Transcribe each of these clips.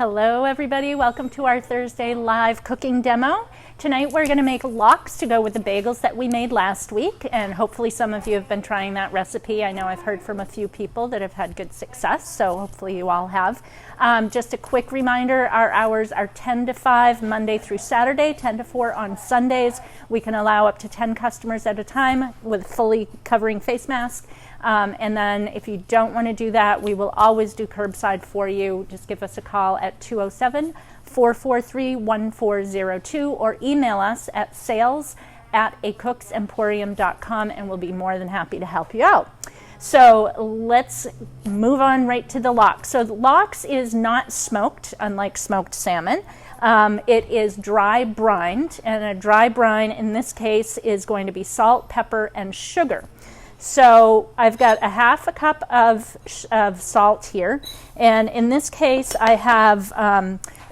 Hello everybody, welcome to our Thursday live cooking demo. Tonight we're going to make lox to go with the bagels that we made last week, and hopefully some of you have been trying that recipe. I know I've heard from a few people that have had good success, so hopefully you all have. Just a quick reminder, our hours are 10 to 5 Monday through Saturday, 10 to 4 on Sundays. We can allow up to 10 customers at a time with fully covering face mask. And then if you don't want to do that, we will always do curbside for you. Just give us a call at 207-443-1402 or email us at sales@acook'semporium.com and we'll be more than happy to help you out. So let's move on right to the lox. So the lox is not smoked, unlike smoked salmon. It is dry brined, and a dry brine in this case is going to be salt, pepper, and sugar. So I've got a half a cup of salt here, and in this case I have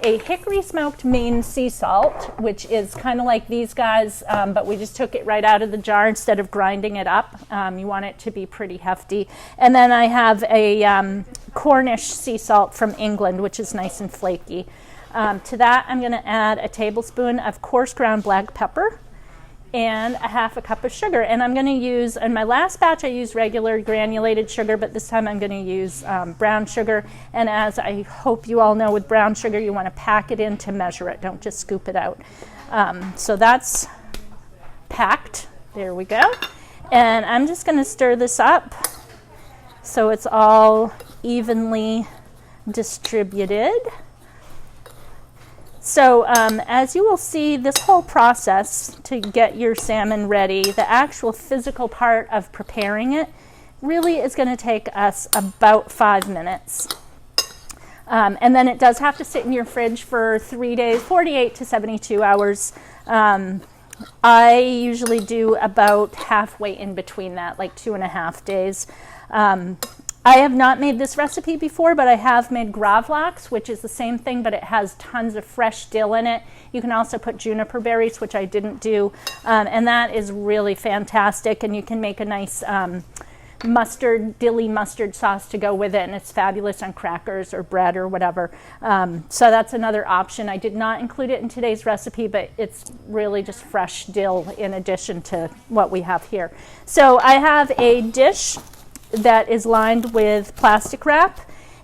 a hickory smoked Maine sea salt, which is kind of like these guys, but we just took it right out of the jar instead of grinding it up. You want it to be pretty hefty. And then I have a Cornish sea salt from England, which is nice and flaky. To that I'm going to add a tablespoon of coarse ground black pepper and a half a cup of sugar. And I'm going to use, in my last batch I used regular granulated sugar, but this time I'm going to use brown sugar. And as I hope you all know, with brown sugar you want to pack it in to measure it, don't just scoop it out. So that's packed, there we go. And I'm just going to stir this up so it's all evenly distributed. So as you will see, this whole process to get your salmon ready, the actual physical part of preparing it really is going to take us about 5 minutes. And then it does have to sit in your fridge for 3 days, 48 to 72 hours. I usually do about halfway in between that, like 2.5 days. I have not made this recipe before, but I have made gravlax, which is the same thing, but it has tons of fresh dill in it. You can also put juniper berries, which I didn't do, and that is really fantastic. And you can make a nice dilly mustard sauce to go with it, and it's fabulous on crackers or bread or whatever. So that's another option. I did not include it in today's recipe, but it's really just fresh dill in addition to what we have here. So I have a dish that is lined with plastic wrap,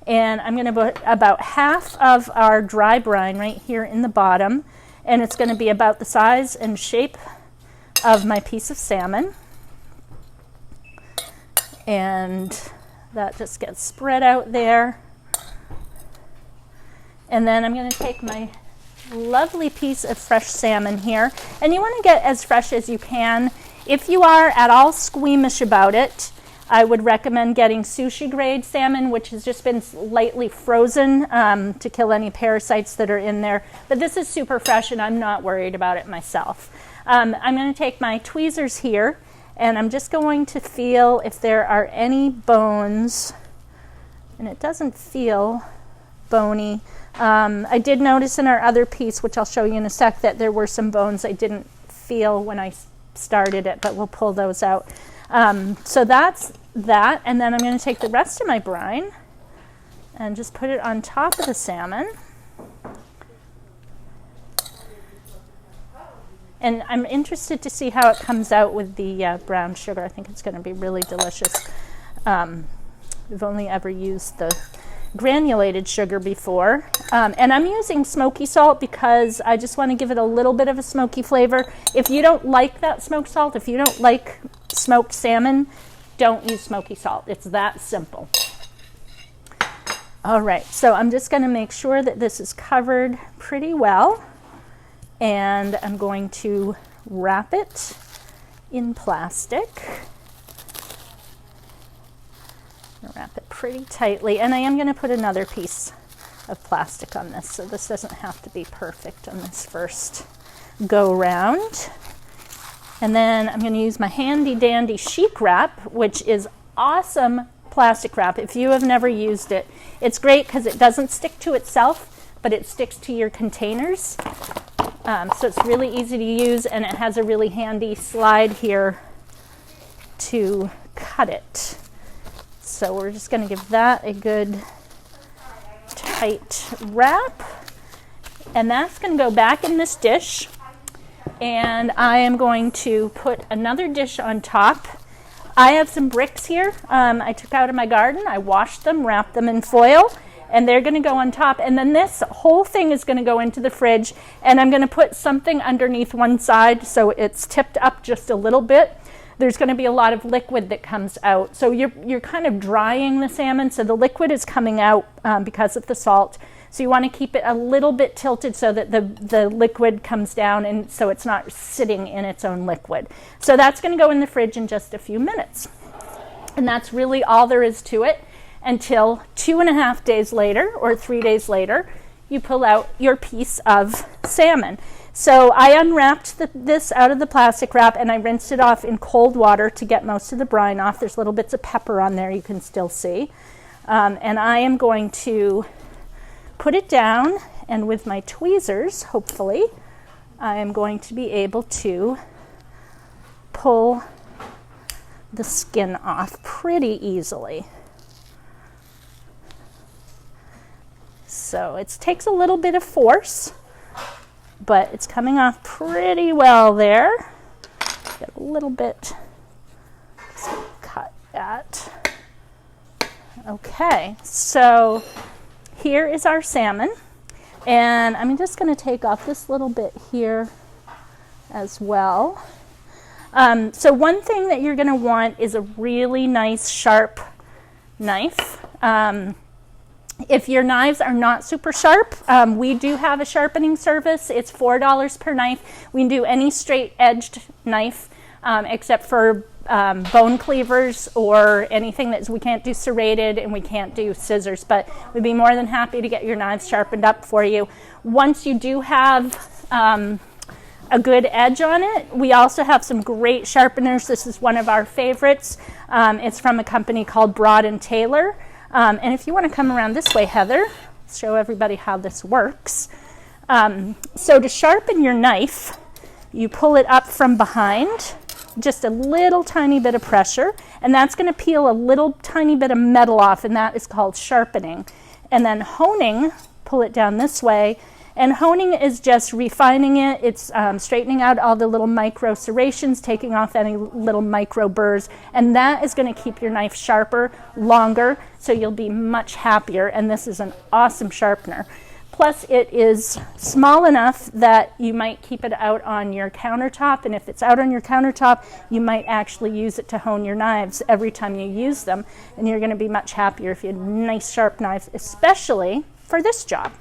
and I'm going to put about half of our dry brine right here in the bottom, and it's going to be about the size and shape of my piece of salmon, and that just gets spread out there. And then I'm going to take my lovely piece of fresh salmon here, and you want to get as fresh as you can. If you are at all squeamish about it, I would recommend getting sushi grade salmon, which has just been lightly frozen to kill any parasites that are in there. But this is super fresh and I'm not worried about it myself. I'm going to take my tweezers here and I'm just going to feel if there are any bones. And it doesn't feel bony. I did notice in our other piece, which I'll show you in a sec, that there were some bones I didn't feel when I started it, but we'll pull those out. So that's that, and then I'm going to take the rest of my brine and just put it on top of the salmon. And I'm interested to see how it comes out with the brown sugar. I think it's going to be really delicious. We've only ever used the granulated sugar before, and I'm using smoky salt because I just want to give it a little bit of a smoky flavor. If you don't like that smoked salt, if you don't like smoked salmon, don't use smoky salt. It's that simple. All right, so I'm just going to make sure that this is covered pretty well, and I'm going to wrap it in plastic. Wrap it pretty tightly, and I am going to put another piece of plastic on this, so this doesn't have to be perfect on this first go round. And then I'm going to use my handy dandy chic wrap, which is awesome plastic wrap. If you have never used it, it's great because it doesn't stick to itself, but it sticks to your containers. So it's really easy to use, and it has a really handy slide here to cut it. So we're just going to give that a good tight wrap, and that's going to go back in this dish. And I am going to put another dish on top. I have some bricks here I took out of my garden. I washed them, wrapped them in foil, and they're going to go on top. And then this whole thing is going to go into the fridge, and I'm going to put something underneath one side so it's tipped up just a little bit. There's going to be a lot of liquid that comes out. So you're kind of drying the salmon, so the liquid is coming out because of the salt. So you want to keep it a little bit tilted so that the liquid comes down and so it's not sitting in its own liquid. So that's going to go in the fridge in just a few minutes. And that's really all there is to it until 2.5 days later or 3 days later, you pull out your piece of salmon. So I unwrapped this out of the plastic wrap and I rinsed it off in cold water to get most of the brine off. There's little bits of pepper on there you can still see. And I am going to put it down, and with my tweezers, hopefully, I am going to be able to pull the skin off pretty easily. So it takes a little bit of force, but it's coming off pretty well there. Get a little bit, so cut that. Okay, so here is our salmon, and I'm just going to take off this little bit here as well. So one thing that you're going to want is a really nice sharp knife. If your knives are not super sharp, we do have a sharpening service. It's $4 per knife. We can do any straight edged knife except for bone cleavers or anything that we can't do serrated, and we can't do scissors, but we'd be more than happy to get your knives sharpened up for you. Once you do have a good edge on it, we also have some great sharpeners. This is one of our favorites. It's from a company called Broad & Taylor. And if you want to come around this way, Heather, show everybody how this works. So to sharpen your knife, you pull it up from behind, just a little tiny bit of pressure, and that's going to peel a little tiny bit of metal off, and that is called sharpening. And then honing, pull it down this way, and honing is just refining it. It's straightening out all the little micro serrations, taking off any little micro burrs, and that is going to keep your knife sharper longer, so you'll be much happier. And this is an awesome sharpener. Plus, it is small enough that you might keep it out on your countertop, and if it's out on your countertop, you might actually use it to hone your knives every time you use them, and you're going to be much happier if you have nice sharp knives, especially for this job.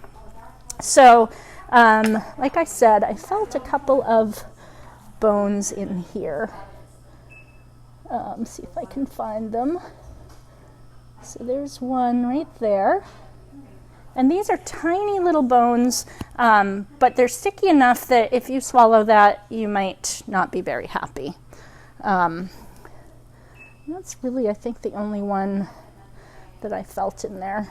So, like I said, I felt a couple of bones in here. See if I can find them. So there's one right there. And these are tiny little bones, but they're sticky enough that if you swallow that, you might not be very happy. That's really, I think, the only one that I felt in there.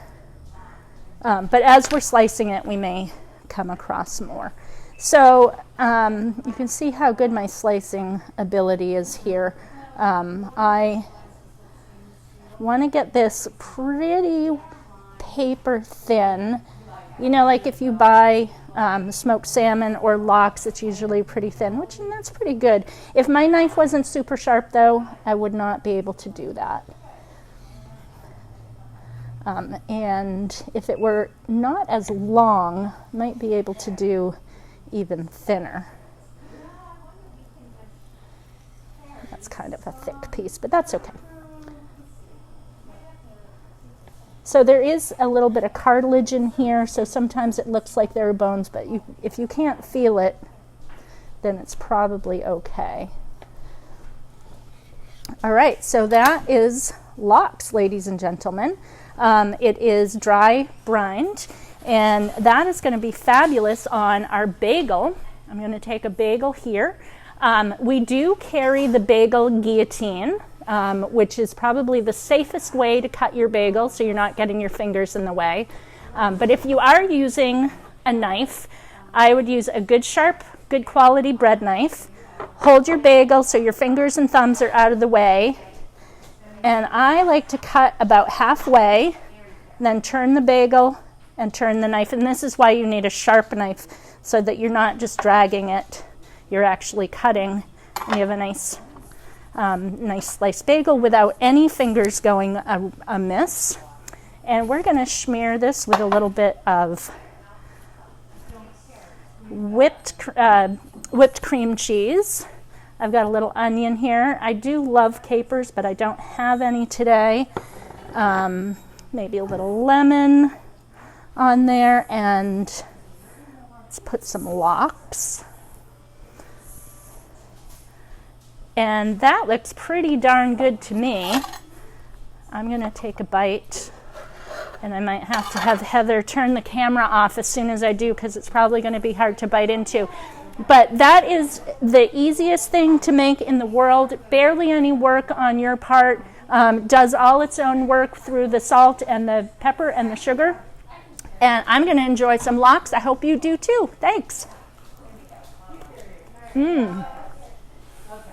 But as we're slicing it, we may come across more. So you can see how good my slicing ability is here. I want to get this pretty paper thin. You know, like if you buy smoked salmon or lox, it's usually pretty thin, and that's pretty good. If my knife wasn't super sharp, though, I would not be able to do that. And if it were not as long, I might be able to do even thinner. That's kind of a thick piece, but that's okay. So there is a little bit of cartilage in here, so sometimes it looks like there are bones, but if you can't feel it, then it's probably okay. All right, so that is lox, ladies and gentlemen. It is dry brined, and that is going to be fabulous on our bagel. I'm going to take a bagel here. We do carry the bagel guillotine, which is probably the safest way to cut your bagel so you're not getting your fingers in the way. But if you are using a knife, I would use a good sharp, good quality bread knife. Hold your bagel so your fingers and thumbs are out of the way. And I like to cut about halfway, then turn the bagel and turn the knife. And this is why you need a sharp knife, so that you're not just dragging it, you're actually cutting, and you have a nice nice sliced bagel without any fingers going amiss. And we're going to smear this with a little bit of whipped cream cheese. I've got a little onion here. I do love capers, but I don't have any today. Maybe a little lemon on there, and let's put some lox. And that looks pretty darn good to me. I'm going to take a bite, and I might have to have Heather turn the camera off as soon as I do, because it's probably going to be hard to bite into. But that is the easiest thing to make in the world. Barely any work on your part. Does all its own work through the salt and the pepper and the sugar. And I'm going to enjoy some lox. I hope you do too. Thanks.